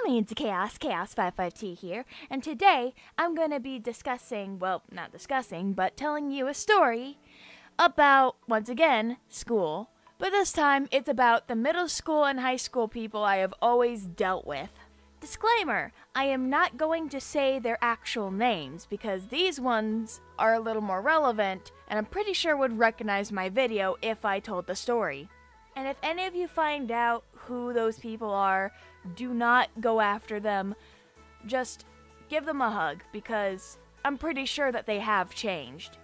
Means Chaos, Chaos55T here, and today I'm going to be telling you a story about, once again, school, but this time it's about the middle school and high school people I have always dealt with. Disclaimer, I am not going to say their actual names because these ones are a little more relevant and I'm pretty sure would recognize my video if I told the story. And if any of you find out who those people are, do not go after them. Just give them a hug because I'm pretty sure that they have changed.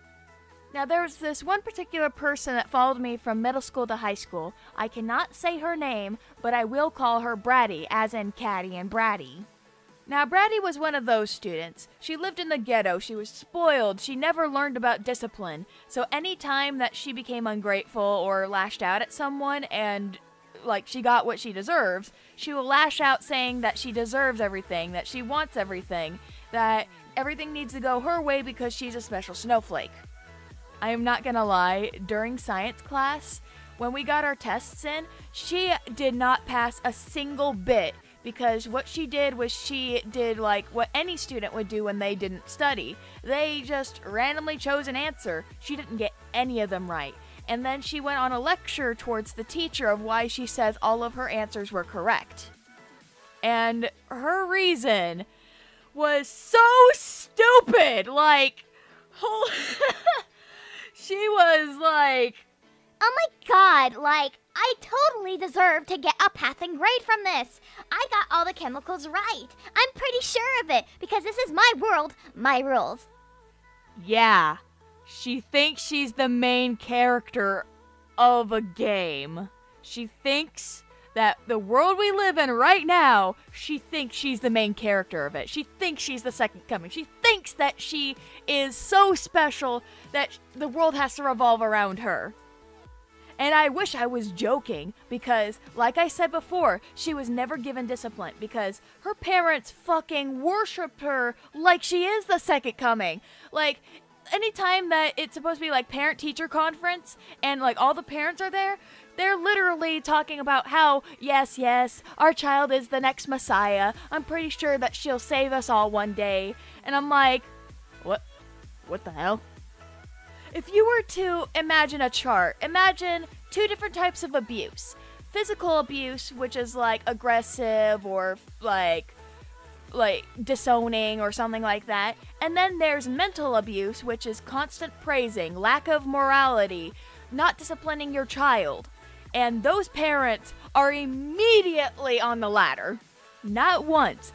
Now there's this one particular person that followed me from middle school to high school. I cannot say her name, but I will call her Bratty, as in Caddy and Bratty. Now, Bratty was one of those students. She lived in the ghetto, she was spoiled, she never learned about discipline. So any time that she became ungrateful or lashed out at someone and, she got what she deserves, she will lash out saying that she deserves everything, that she wants everything, that everything needs to go her way because she's a special snowflake. I am not gonna lie, during science class, when we got our tests in, she did not pass a single bit. Because what she did was she did what any student would do when they didn't study. They just randomly chose an answer. She didn't get any of them right. And then she went on a lecture towards the teacher of why she says all of her answers were correct. And her reason was so stupid. She was oh my god, I totally deserve to get a passing grade from this. I got all the chemicals right. I'm pretty sure of it, because this is my world, my rules. Yeah, she thinks she's the main character of a game. She thinks that the world we live in right now, she thinks she's the main character of it. She thinks she's the second coming. She thinks that she is so special that the world has to revolve around her. And I wish I was joking because, like I said before, she was never given discipline because her parents fucking worship her like she is the second coming. Anytime that it's supposed to be parent-teacher conference and all the parents are there, they're literally talking about how, yes, our child is the next Messiah. I'm pretty sure that she'll save us all one day. And I'm like, what the hell? If you were to imagine a chart, imagine two different types of abuse. Physical abuse, which is aggressive or disowning or something like that. And then there's mental abuse, which is constant praising, lack of morality, not disciplining your child. And those parents are immediately on the ladder. Not once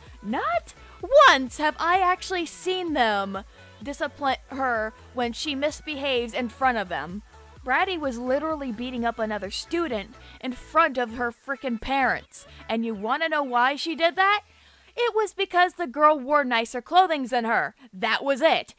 have I actually seen them discipline her when she misbehaves in front of them. Bratty was literally beating up another student in front of her frickin' parents. And you wanna know why she did that? It was because the girl wore nicer clothing than her. That was it.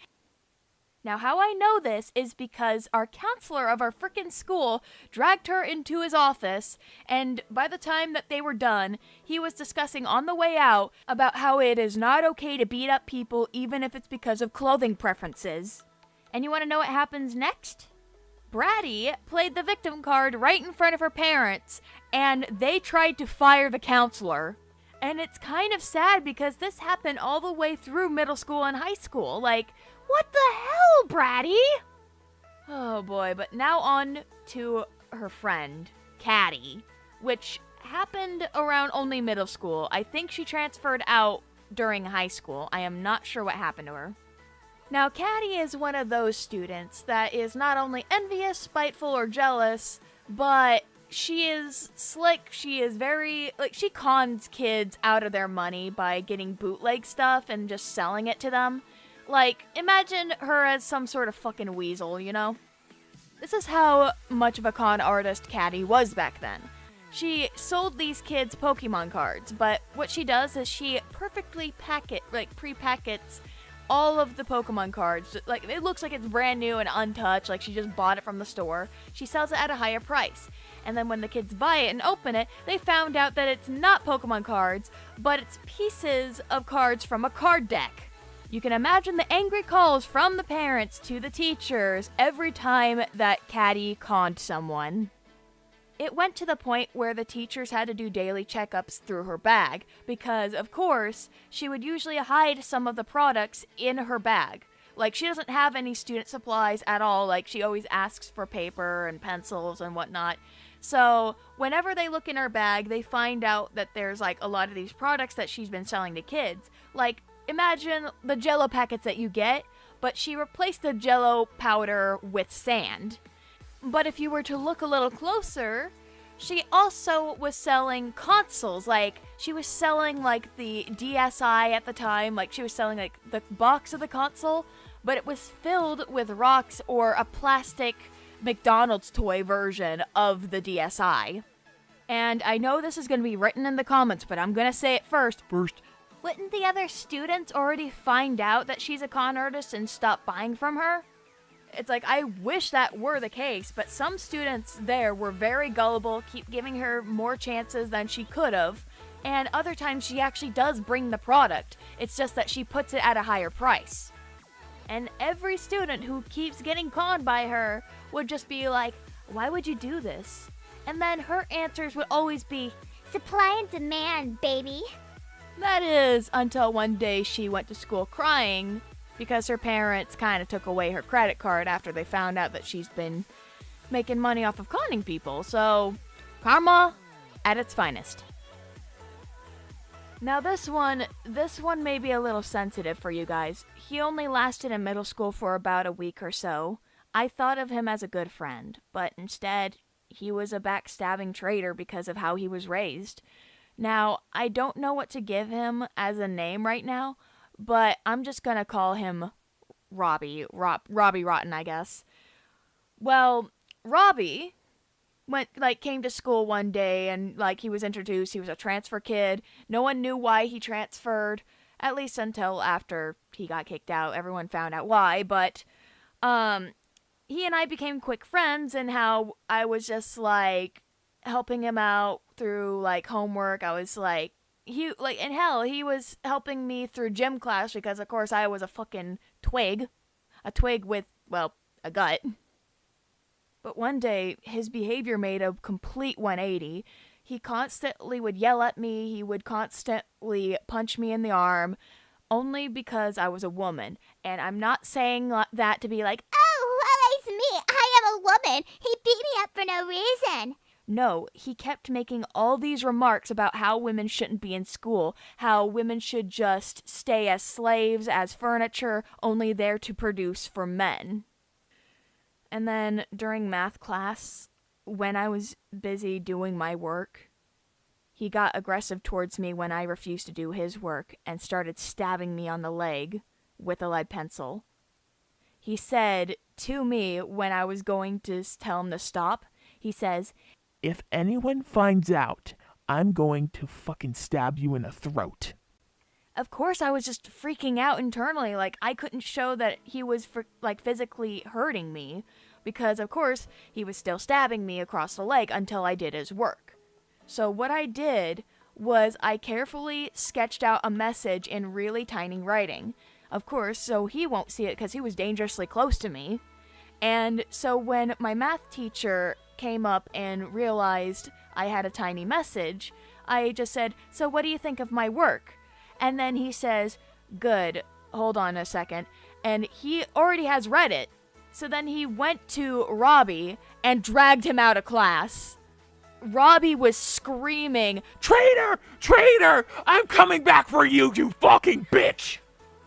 Now, how I know this is because our counselor of our frickin' school dragged her into his office, and by the time that they were done, he was discussing on the way out about how it is not okay to beat up people even if it's because of clothing preferences. And you want to know what happens next? Bratty played the victim card right in front of her parents, and they tried to fire the counselor. And it's kind of sad because this happened all the way through middle school and high school. What the hell, Bratty? Oh boy, but now on to her friend, Caddy, which happened around only middle school. I think she transferred out during high school. I am not sure what happened to her. Now, Caddy is one of those students that is not only envious, spiteful, or jealous, but she is slick. She is very, she cons kids out of their money by getting bootleg stuff and just selling it to them. Imagine her as some sort of fucking weasel, you know? This is how much of a con artist Caddy was back then. She sold these kids Pokemon cards, but what she does is she perfectly pre-packets all of the Pokemon cards. It looks like it's brand new and untouched, she just bought it from the store. She sells it at a higher price. And then when the kids buy it and open it, they found out that it's not Pokemon cards, but it's pieces of cards from a card deck. You can imagine the angry calls from the parents to the teachers every time that Caddy conned someone. It went to the point where the teachers had to do daily checkups through her bag because, of course, she would usually hide some of the products in her bag. Like, she doesn't have any student supplies at all. Like, she always asks for paper and pencils and whatnot. So, whenever they look in her bag, they find out that there's, like, a lot of these products that she's been selling to kids. Like, imagine the Jell-O packets that you get, but she replaced the Jell-O powder with sand. But if you were to look a little closer, she also was selling consoles. Like, she was selling, like, the DSi at the time. Like, she was selling, like, the box of the console, but it was filled with rocks or a plastic McDonald's toy version of the DSi. And I know this is going to be written in the comments, but I'm going to say it first. Wouldn't the other students already find out that she's a con artist and stop buying from her? It's like, I wish that were the case, but some students there were very gullible, keep giving her more chances than she could have, and other times she actually does bring the product. It's just that she puts it at a higher price. And every student who keeps getting conned by her would just be like, why would you do this? And then her answers would always be, supply and demand, baby. That is, until one day she went to school crying because her parents kind of took away her credit card after they found out that she's been making money off of conning people. So, karma at its finest. Now this one may be a little sensitive for you guys. He only lasted in middle school for about a week or so. I thought of him as a good friend, but instead, he was a backstabbing traitor because of how he was raised. Now, I don't know what to give him as a name right now, but I'm just gonna call him Robbie Rotten, I guess. Well, Robbie came to school one day and, he was introduced. He was a transfer kid. No one knew why he transferred, at least until after he got kicked out. Everyone found out why, but, he and I became quick friends, and how I was just, helping him out through, homework. I was, he was helping me through gym class because, of course, I was a fucking twig. A twig with, a gut. But one day, his behavior made a complete 180. He constantly would yell at me. He would constantly punch me in the arm, only because I was a woman. And I'm not saying that to be like, oh, well, it's me. I am a woman. He beat me up for no reason. No, he kept making all these remarks about how women shouldn't be in school, how women should just stay as slaves, as furniture, only there to produce for men. And then during math class, when I was busy doing my work, he got aggressive towards me when I refused to do his work and started stabbing me on the leg with a lead pencil. He said to me when I was going to tell him to stop, he says, if anyone finds out, I'm going to fucking stab you in the throat. Of course, I was just freaking out internally. I couldn't show that he was, physically hurting me. Because, of course, he was still stabbing me across the leg until I did his work. So what I did was I carefully sketched out a message in really tiny writing. Of course, so he won't see it because he was dangerously close to me. And so when my math teacher came up and realized I had a tiny message, I just said, so what do you think of my work? And then he says, good, hold on a second. And he already has read it. So then he went to Robbie and dragged him out of class. Robbie was screaming, Traitor! Traitor! I'm coming back for you, you fucking bitch!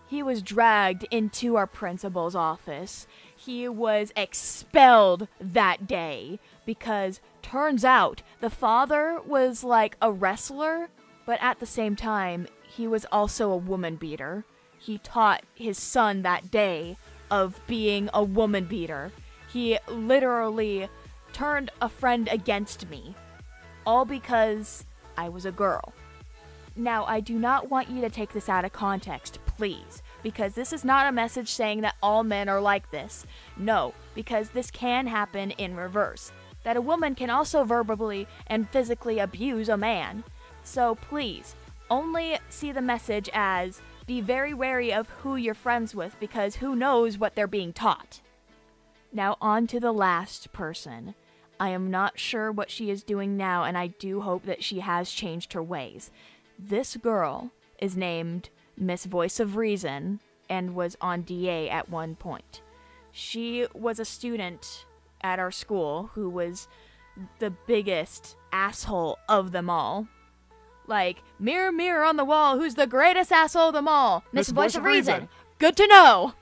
He was dragged into our principal's office. He was expelled that day because turns out the father was like a wrestler, but at the same time, he was also a woman beater. He taught his son that day of being a woman beater. He literally turned a friend against me, all because I was a girl. Now, I do not want you to take this out of context, please, because this is not a message saying that all men are like this. No, because this can happen in reverse, that a woman can also verbally and physically abuse a man. So please, only see the message as be very wary of who you're friends with, because who knows what they're being taught. Now on to the last person. I am not sure what she is doing now, and I do hope that she has changed her ways. This girl is named Miss Voice of Reason and was on DA at one point. She was a student at our school who was the biggest asshole of them all. Like, mirror, mirror on the wall, who's the greatest asshole of them all? Miss Voice of Reason. Good to know.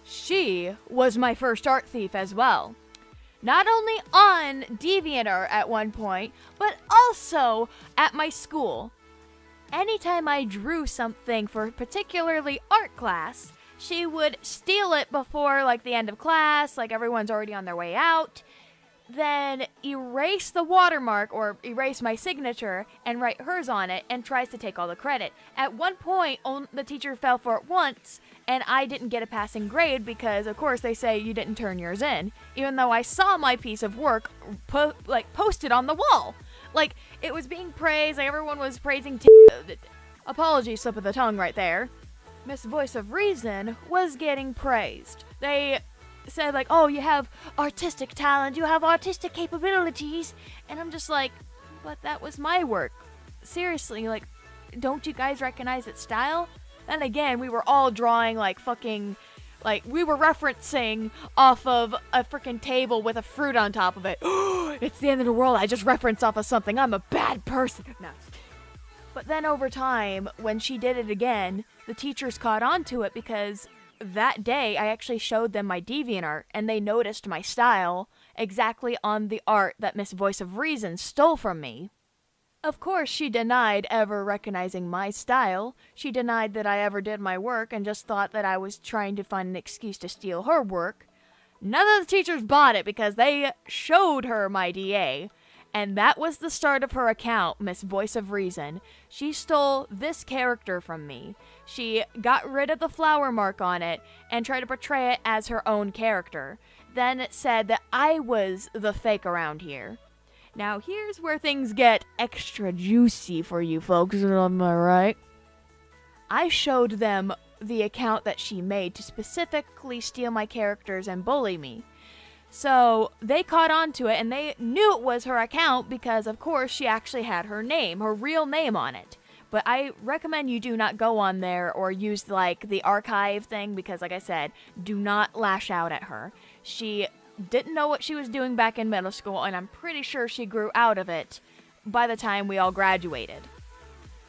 She was my first art thief as well. Not only on DeviantArt at one point, but also at my school. Anytime I drew something for particularly art class, she would steal it before like the end of class, like everyone's already on their way out, then erase the watermark or erase my signature and write hers on it and tries to take all the credit. At one point, the teacher fell for it once, and I didn't get a passing grade because, of course, they say you didn't turn yours in, even though I saw my piece of work posted on the wall. Like, it was being praised, like everyone was praising apologies, slip of the tongue right there. Miss Voice of Reason was getting praised. They said, like, oh, you have artistic talent, you have artistic capabilities, and I'm just like, but that was my work. Seriously, like, don't you guys recognize its style? And again, we were all drawing like fucking, like, we were referencing off of a freaking table with a fruit on top of it. It's the end of the world, I just referenced off of something, I'm a bad person. No. But then over time, when she did it again, the teachers caught on to it because that day I actually showed them my DeviantArt and they noticed my style exactly on the art that Miss Voice of Reason stole from me. Of course, she denied ever recognizing my style. She denied that I ever did my work and just thought that I was trying to find an excuse to steal her work. None of the teachers bought it because they showed her my DA. And that was the start of her account, Miss Voice of Reason. She stole this character from me. She got rid of the flower mark on it and tried to portray it as her own character. Then it said that I was the fake around here. Now here's where things get extra juicy for you folks, am I right? I showed them the account that she made to specifically steal my characters and bully me. So they caught on to it and they knew it was her account because of course she actually had her name, her real name on it. But I recommend you do not go on there or use like the archive thing because like I said, do not lash out at her. She didn't know what she was doing back in middle school and I'm pretty sure she grew out of it by the time we all graduated.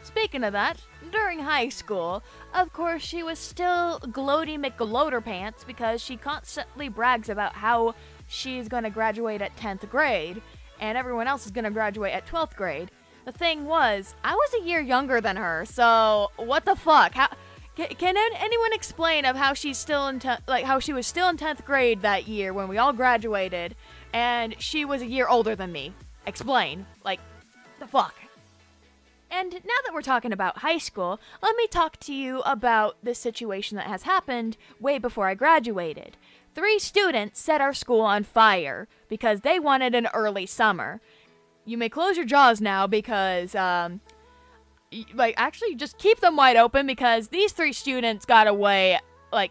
Speaking of that, during high school, of course she was still gloaty McGloater pants because she constantly brags about how she's going to graduate at 10th grade and everyone else is going to graduate at 12th grade. The thing was, I was a year younger than her, so what the fuck? Can anyone explain of how she's still in how she was still in 10th grade that year when we all graduated and she was a year older than me? Explain. Like, the fuck? And now that we're talking about high school, let me talk to you about this situation that has happened way before I graduated. 3 students set our school on fire because they wanted an early summer. You may close your jaws now because, actually just keep them wide open because these 3 students got away,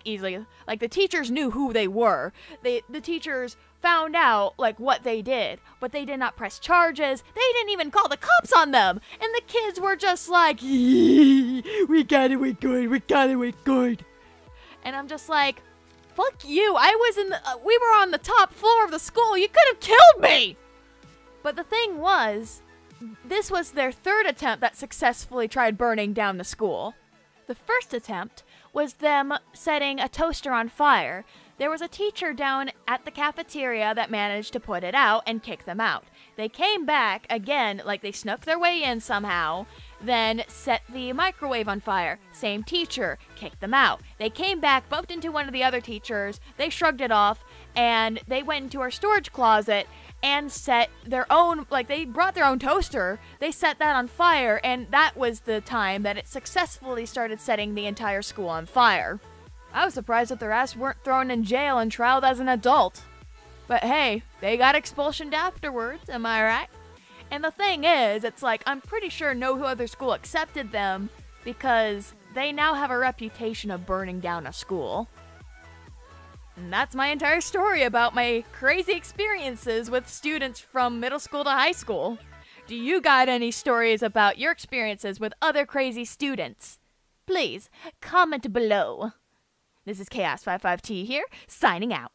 easily. Like, the teachers knew who they were. The teachers found out, what they did, but they did not press charges. They didn't even call the cops on them. And the kids were just like, we got away good. And I'm just like, fuck you. We were on the top floor of the school. You could have killed me. But the thing was, this was their 3rd attempt that successfully tried burning down the school. The first attempt was them setting a toaster on fire. There was a teacher down at the cafeteria that managed to put it out and kick them out. They came back again, they snuck their way in somehow, then set the microwave on fire. Same teacher, kicked them out. They came back, bumped into one of the other teachers, they shrugged it off, and they went into our storage closet and set their own, they brought their own toaster, they set that on fire, and that was the time that it successfully started setting the entire school on fire. I was surprised that their ass weren't thrown in jail and trialed as an adult. But hey, they got expulsioned afterwards, am I right? And the thing is, it's I'm pretty sure no other school accepted them because they now have a reputation of burning down a school. And that's my entire story about my crazy experiences with students from middle school to high school. Do you got any stories about your experiences with other crazy students? Please comment below. This is Chaos55T here, signing out.